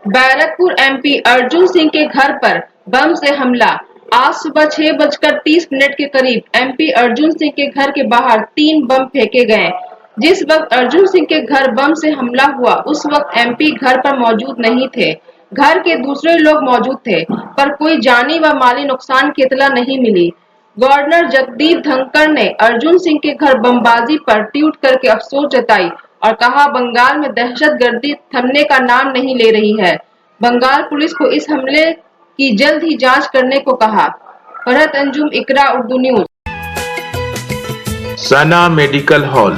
Barrackpore MP Arjun Singh के घर पर बम से हमला। आज सुबह 6:30 के करीब एमपी अर्जुन सिंह के घर के बाहर 3 बम फेंके गए। जिस वक्त अर्जुन सिंह के घर बम से हमला हुआ उस वक्त एमपी घर पर मौजूद नहीं थे। घर के दूसरे लोग मौजूद थे, पर कोई जानी व माली नुकसान की इतला नहीं मिली। गवर्नर जगदीप धनखड़ ने अर्जुन सिंह के घर बमबाजी पर ट्वीट करके अफसोस जताई और कहा, बंगाल में दहशतगर्दी थमने का नाम नहीं ले रही है। बंगाल पुलिस को इस हमले की जल्द ही जांच करने को कहा। Farhat Anjum, Iqra Urdu news. Sana medical hall,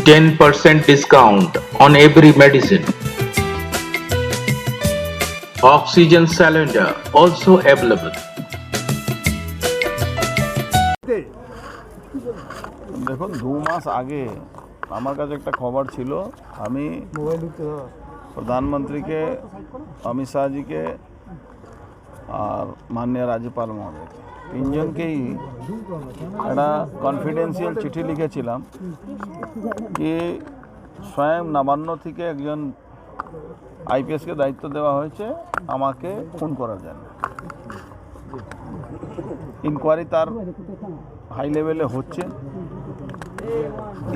10% discount on every medicine. Oxygen cylinder also available. দেখুন 2 মাস আগে আমার কাছে একটা খবর ছিল। আমি প্রধানমন্ত্রীকে, অমিত শাহজিকে আর মাননীয় রাজ্যপাল মহোদয়কে তিনজনকেই একটা কনফিডেন্সিয়াল চিঠি লিখেছিলাম কি স্বয়ং নবান্ন থেকে একজন আইপিএসকে দায়িত্ব দেওয়া হয়েছে আমাকে ফোন করার জন্য। ইনকোয়ারি তার হাই লেভেলে হচ্ছে।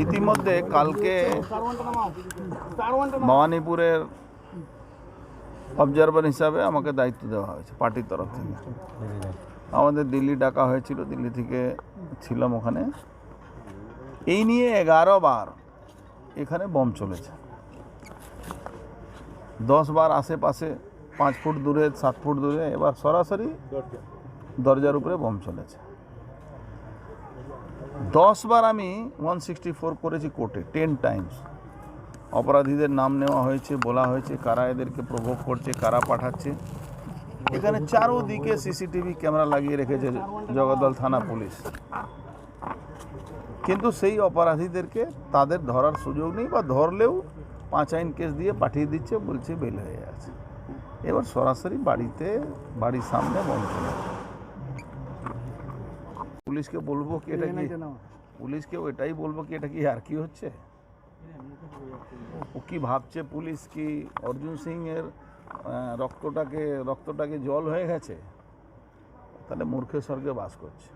ইতিমধ্যে কালকে ভবানীপুরের অবজারভার হিসাবে আমাকে দায়িত্ব দেওয়া হয়েছে পার্টির তরফ থেকে। আমাদের দিল্লি ডাকা হয়েছিল, দিল্লি থেকে ছিলাম ওখানে। এই নিয়ে 11 বার এখানে বম চলেছে। 10 বার আশেপাশে 5 ফুট দূরে, 7 ফুট দূরে, এবার সরাসরি দরজার উপরে বম চলেছে। 10 বার আমি 164 করেছি কোর্টে, 10 টাইমস। অপরাধীদের নাম নেওয়া হয়েছে, বলা হয়েছে কারা এদেরকে প্রভোগ করছে, কারা পাঠাচ্ছে। এখানে চারোদিকে সিসিটিভি ক্যামেরা লাগিয়ে রেখেছে জগদ্দল থানা পুলিশ, কিন্তু সেই অপরাধীদেরকে তাদের ধরার সুযোগ নেই, বা ধরলেও 5 আইন কেস দিয়ে পাঠিয়ে দিচ্ছে, বলছে বেল হয়ে আছে। এবার সরাসরি বাড়ির সামনে বম চলে। পুলিশকে বলবো কি এটা কি, পুলিশকেও এটাই বলবো কি এটা কি আর কি হচ্ছে? ও কি ভাবছে পুলিশ কি অর্জুন সিং এর রক্তটাকে জল হয়ে গেছে? তাহলে মূর্খের স্বর্গে বাস করছে।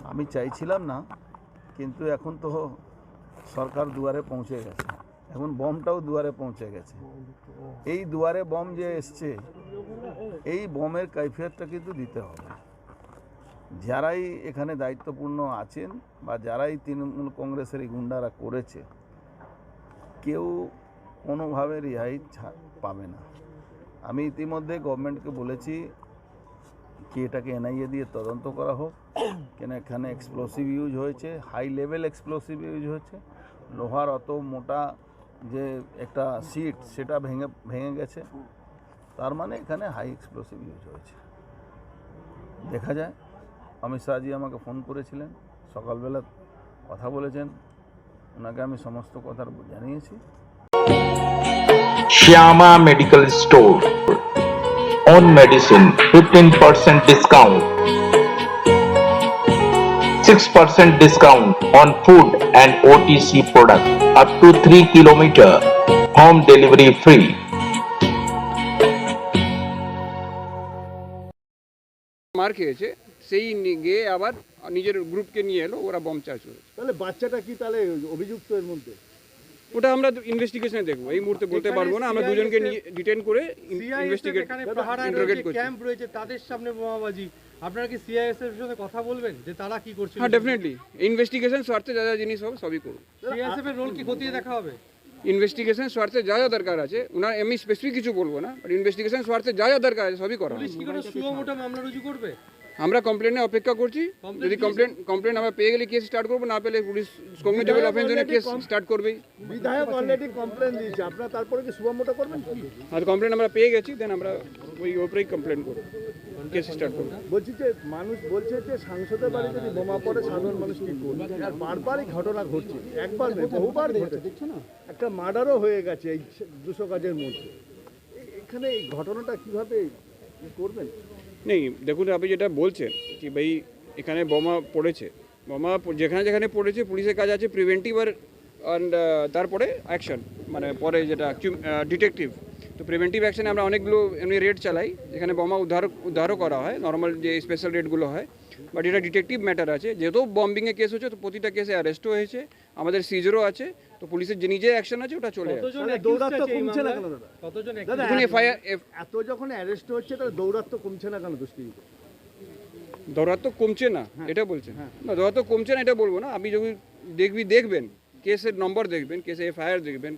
আমি চাইছিলাম না, কিন্তু এখন তো সরকার দুয়ারে পৌঁছে গেছে, এখন বমটাও দুয়ারে পৌঁছে গেছে। এই দুয়ারে বম যে এসছে, এই বমের কাইফিয়তটা কিন্তু দিতে হবে। যারাই এখানে দায়িত্বপূর্ণ আছেন বা যারাই তৃণমূল কংগ্রেসের গুন্ডারা করেছে, কেউ কোনোভাবে রেহাই পাবে না। আমি ইতিমধ্যে গভর্নমেন্টকে বলেছি কি এটাকে এনআইএ দিয়ে তদন্ত করা হোক, কেন এখানে এক্সপ্লোসিভ ইউজ হয়েছে, হাই লেভেল এক্সপ্লোসিভ ইউজ হয়েছে। লোহার অত মোটা যে একটা সিট, সেটা ভেঙে গেছে, তার মানে এখানে হাই এক্সপ্লোসিভ ইউজ হয়েছে। দেখা যায়। অমিত শাহজি আমাকে ফোন করেছিলেন, সকালবেলা কথা বলেছেন, ওনাকে আমি সমস্ত কথা জানিয়েছি। Shyama Medical Store, on medicine 15% discount, 6% discount on food and OTC product, up to 3 kilometer, home delivery free. মার খেয়েছে, সেই গিয়ে আবার নিজের গ্রুপকে নিয়ে এলো, ওরা বম চার্জ করেছে। তাহলে বাচ্চাটা কি তাহলে অভিযুক্ত এর মধ্যে? ওটা আমরা ইনভেস্টিগেশনে দেখবো, এই মুহূর্তে বলতে পারবো না। আমরা দুজনকে নিয়ে ডিটেইন করে ইনভেস্টিগেট করছি। ক্যাম্প রয়েছে, তাদের সামনে বোমাবাজি, আপনারা কি সিআইএসএফ এর সাথে কথা বলবেন যে তারা কি করছে? হ্যাঁ, ডেফিনেটলি ইনভেস্টিগেশন স্বার্থে যা যা জিনিস হবে সবই করব। সিআইএসএফ এর রোল কি খতিয়ে দেখা হবে? ইনভেস্টিগেশন স্বার্থে যা যা দরকার আছে, ওনার আমি স্পেসিফিক কিছু বলবো না, বাট ইনভেস্টিগেশন স্বার্থে যা যা দরকার আছে সবই করা হবে। পুলিশ কি কোনো সুমো মোটো মামলা রুজু করবে? আমরা কমপ্লেনে অপেক্ষা করছি। যদি কমপ্লেন আমরা পেয়ে গেলে কেস স্টার্ট করবো, না পেলে পুলিশ কমিটেবল অফেন্স জন্য কেস স্টার্ট করবেই। বিধায়ক অলরেডি কমপ্লেন দিয়েছে, আপনারা তারপরে কি সুমো মোটো করবেন? আর কমপ্লেন আমরা পেয়ে গেছি, দেন আমরা ওই ওপরেই কমপ্লেন করবো, কেস স্টার্ট করবো। বলছি যে মানুষ বলছে যে সাংসদের বাড়ি যদি বোমা পড়ে সাধারণ মানুষ কি করবে? আর বারবারই ঘটনা ঘটছে, একবার নয় বহুবার ঘটেছে। একটা মার্ডারও হয়ে গেছে এই 200 কাজের মধ্যে। এখানে এই ঘটনাটা কিভাবে করবেন? নেই, দেখুন আপনি যেটা বলছেন কি ভাই এখানে বোমা পড়েছে, বোমা যেখানে যেখানে পড়েছে পুলিশের কাজ আছে প্রিভেন্টিভ আর তারপরে অ্যাকশন, মানে পরে যেটা ডিটেকটিভ। তো প্রিভেন্টিভ অ্যাকশনে আমরা অনেকগুলো এমনি রেড চালাই যেখানে বোমা উদ্ধারও করা হয়, নর্মাল যে স্পেশাল রেডগুলো হয়। বাট এটা ডিটেকটিভ ম্যাটার আছে, যেহেতু বম্বিংয়ের কেস হচ্ছে তো প্রতিটা কেসে অ্যারেস্টও হয়েছে, আমাদের সিজারও আছে, তো পুলিশের যে নিজে অ্যাকশন আছে ওটা চলে আসে। কতজন মানে accused দৌরাত্ম্য আছে এই কমছে না মামলায়? কেন দাদা? কতজন accused? দাদা দেখুন এফআইআর এত যখন অ্যারেস্ট হচ্ছে তাহলে দৌরাত্ম্য কমছে না কেন দুষ্কৃতীদের? দৌরাত্ম্য কমছে না এটা বলছেন? না, দৌরাত্ম্য কমছে না এটা বলবো না। আপনি যদি দেখবেন কেসের নম্বর দেখবেন, কেসে এফআইআর দেখবেন,